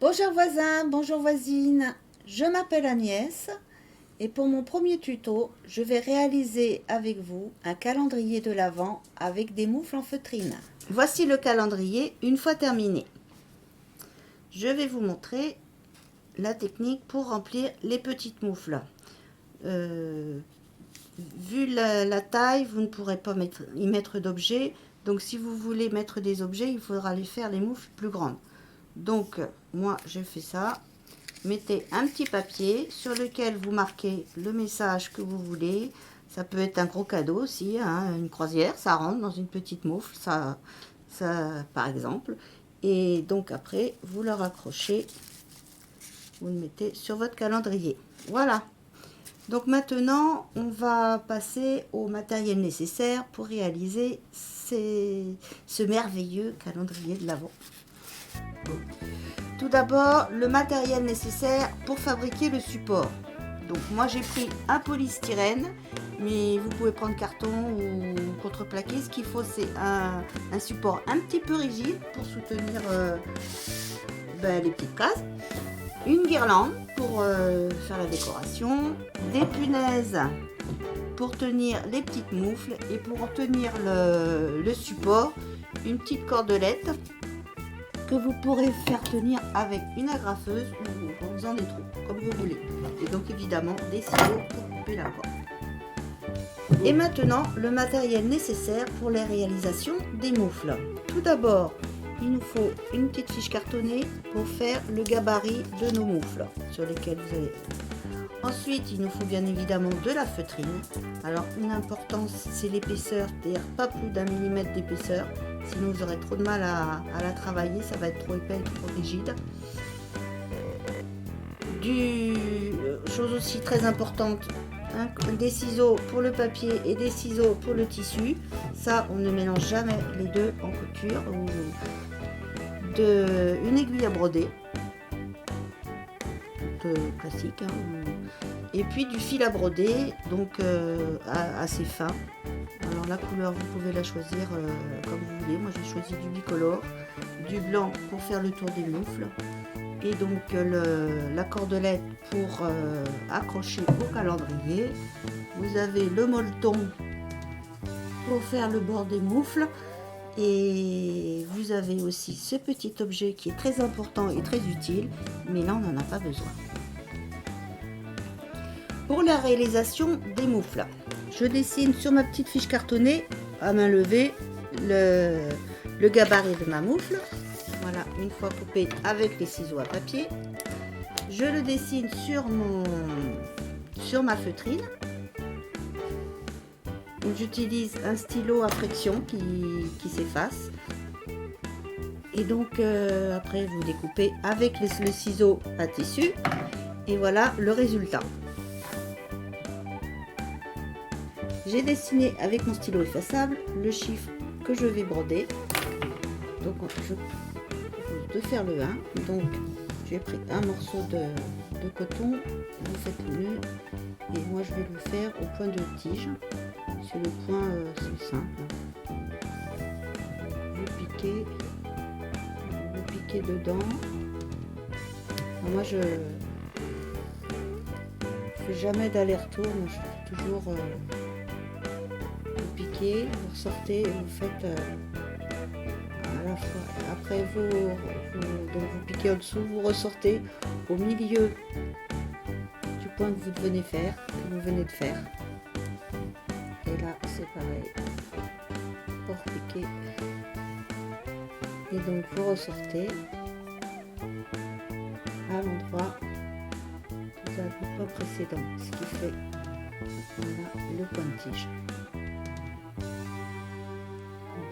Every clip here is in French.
Bonjour voisins, bonjour voisines, je m'appelle Agnès et pour mon premier tuto, je vais réaliser avec vous un calendrier de l'Avent avec des moufles en feutrine. Voici le calendrier une fois terminé. Je vais vous montrer la technique pour remplir les petites moufles. Vu la taille, vous ne pourrez pas y mettre d'objets, donc si vous voulez mettre des objets, il faudra les faire les moufles plus grandes. Donc moi je fais ça. Mettez un petit papier sur lequel vous marquez le message que vous voulez. Ça peut être un gros cadeau aussi, hein, une croisière, ça rentre dans une petite moufle, ça par exemple. Et donc après, vous le raccrochez, vous le mettez sur votre calendrier. Voilà. Donc maintenant, on va passer au matériel nécessaire pour réaliser ce merveilleux calendrier de l'Avent. Tout d'abord, le matériel nécessaire pour fabriquer le support. Donc moi j'ai pris un polystyrène, mais vous pouvez prendre carton ou contreplaqué. Ce qu'il faut, c'est un support un petit peu rigide pour soutenir les petites cases. Une guirlande pour faire la décoration. Des punaises pour tenir les petites moufles. Et pour tenir le support, une petite cordelette que vous pourrez faire tenir avec une agrafeuse ou en faisant des trous, comme vous voulez. Et donc évidemment des ciseaux pour couper la corde. Et maintenant, le matériel nécessaire pour la réalisation des moufles. Tout d'abord, il nous faut une petite fiche cartonnée pour faire le gabarit de nos moufles sur lesquels vous allez. Ensuite, il nous faut bien évidemment de la feutrine. Alors, une importance, c'est l'épaisseur, c'est-à-dire pas plus d'1 millimètre d'épaisseur. Sinon, vous aurez trop de mal à la travailler, ça va être trop épais et trop rigide. Chose aussi très importante, hein, des ciseaux pour le papier et des ciseaux pour le tissu. Ça, on ne mélange jamais les deux en couture. Une aiguille à broder, classique, hein. Et puis du fil à broder, donc assez fin. Alors la couleur, vous pouvez la choisir comme vous voulez. Moi j'ai choisi du bicolore, du blanc pour faire le tour des moufles, et donc la cordelette pour accrocher au calendrier. Vous avez le molleton pour faire le bord des moufles, et vous avez aussi ce petit objet qui est très important et très utile, mais là on n'en a pas besoin. Pour la réalisation des moufles, je dessine sur ma petite fiche cartonnée à main levée le gabarit de ma moufle. Voilà, une fois coupé avec les ciseaux à papier. Je le dessine sur ma feutrine. J'utilise un stylo à friction qui s'efface. Et donc après vous découpez avec le ciseau à tissu. Et voilà le résultat. J'ai dessiné avec mon stylo effaçable le chiffre que je vais broder. Donc je propose de faire le 1. Donc j'ai pris un morceau de coton, vous faites le nœud, et moi je vais le faire au point de tige. Sur le point, c'est simple. Vous piquez dedans. Alors moi je fais jamais d'aller-retour, moi je fais toujours piquez, vous ressortez et vous faites à la fois. Après donc vous piquez en dessous, vous ressortez au milieu du point que vous venez de faire. Et là c'est pareil, pour piquer. Et donc vous ressortez à l'endroit que vous avez le point précédent, ce qui fait le point de tige.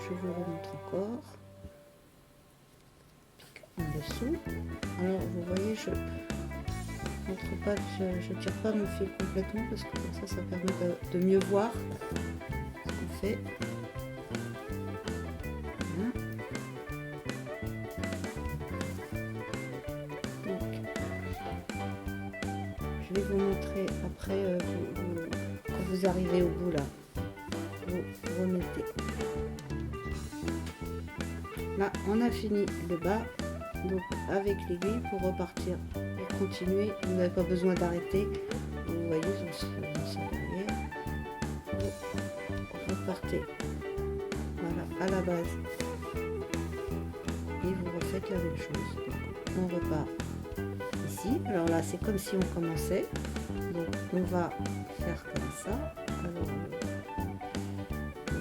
Je vous remontre encore en dessous. Alors vous voyez, je montre pas, je tire pas mon fil complètement parce que comme ça permet de mieux voir ce qu'on fait. Voilà. Donc, je vais vous montrer après quand vous arrivez au bout là. Vous remettez. Là, on a fini le bas. Donc avec l'aiguille pour repartir et continuer, vous n'avez pas besoin d'arrêter. Vous voyez, on se derrière. Vous repartez, voilà, à la base. Et vous refaites la même chose. Donc, on repart ici. Alors là, c'est comme si on commençait. Donc on va faire comme ça. Alors,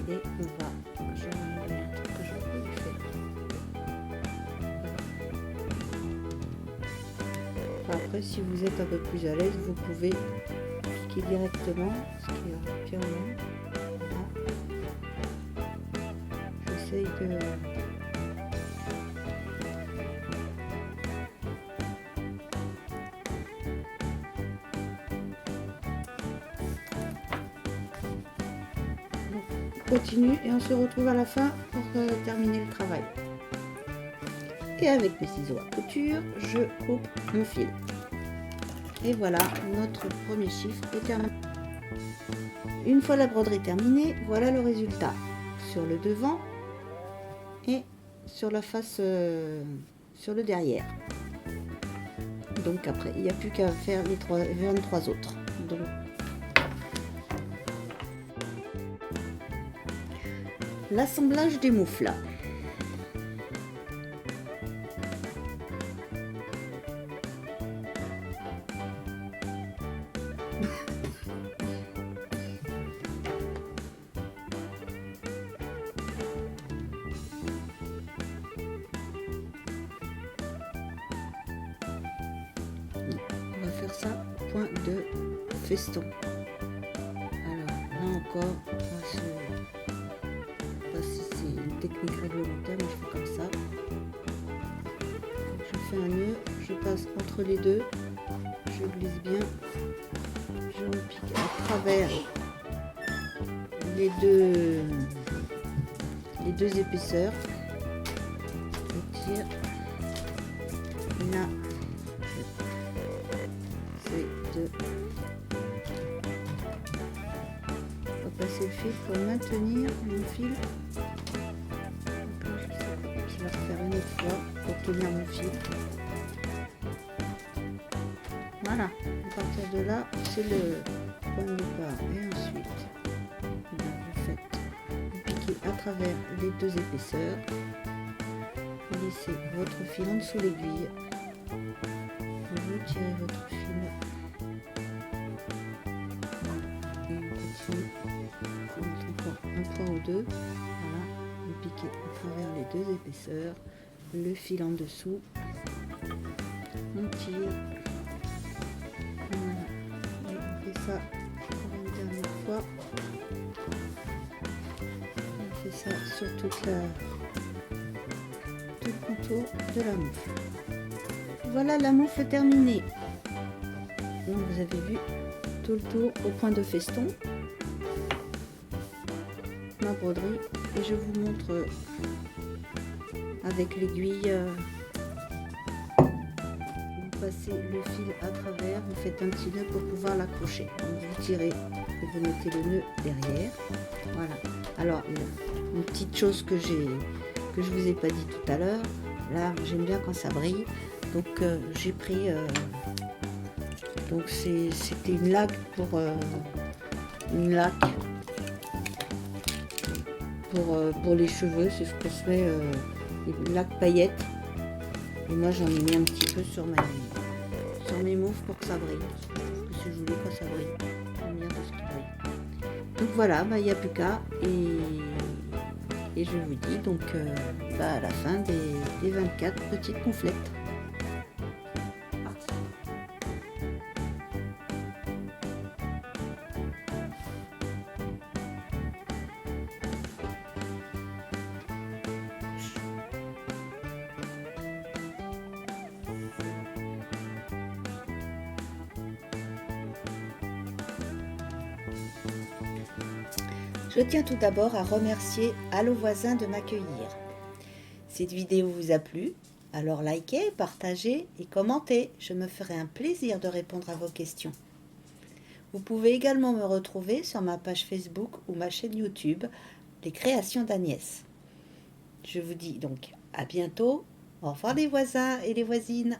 et on va, je vais vous montrer un truc que je peux faire. Après, si vous êtes un peu plus à l'aise, vous pouvez piquer directement, ce qui est bien long. Voilà. J'essaye de... On continue et on se retrouve à la fin pour terminer le travail. Et avec mes ciseaux à couture, je coupe mon fil. Et voilà, notre premier chiffre est terminé. Une fois la broderie terminée, voilà le résultat sur le devant et sur la face, sur le derrière. Donc après, il n'y a plus qu'à faire les 23 autres. Donc, l'assemblage des moufles. On va faire ça au point de feston. Alors là encore, je sais pas si c'est une technique réglementaire, mais je fais comme ça. Je fais un nœud, je passe entre les deux, je glisse bien, je pique à travers les deux épaisseurs. Je tire là. On va passer le fil pour maintenir mon fil. Je vais refaire une autre fois pour tenir mon fil. Voilà, à partir de là, c'est le point de départ. Et ensuite, vous faites piquer à travers les deux épaisseurs. Vous laissez votre fil en dessous l'aiguille. Vous tirez votre fil. Encore un point ou deux, voilà, vous piquez à travers les deux épaisseurs, le fil en dessous, on tire, voilà, et on fait ça encore une dernière fois, on fait ça sur tout le contour de la moufle. Voilà, la moufle terminée. Donc vous avez vu tout le tour au point de feston, ma broderie, et je vous montre avec l'aiguille. Vous passez le fil à travers, vous faites un petit nœud pour pouvoir l'accrocher. Donc vous tirez et vous mettez le nœud derrière. Voilà. Alors une petite chose que je vous ai pas dit tout à l'heure, là j'aime bien quand ça brille, donc j'ai pris donc c'était une laque pour pour les cheveux, c'est ce qu'on se met, une laque paillettes. Et moi j'en ai mis un petit peu sur mes moufles pour que ça brille. Je trouve que c'est joli quand ça brille. J'aime bien tout ce qui brille. Donc voilà, il n'y a plus qu'à, et je vous dis donc à la fin des 24 petites mouflettes. Je tiens tout d'abord à remercier Allo Voisin de m'accueillir. Cette vidéo vous a plu, alors likez, partagez et commentez. Je me ferai un plaisir de répondre à vos questions. Vous pouvez également me retrouver sur ma page Facebook ou ma chaîne YouTube, Les Créations d'Agnès. Je vous dis donc à bientôt Au revoir les voisins et les voisines.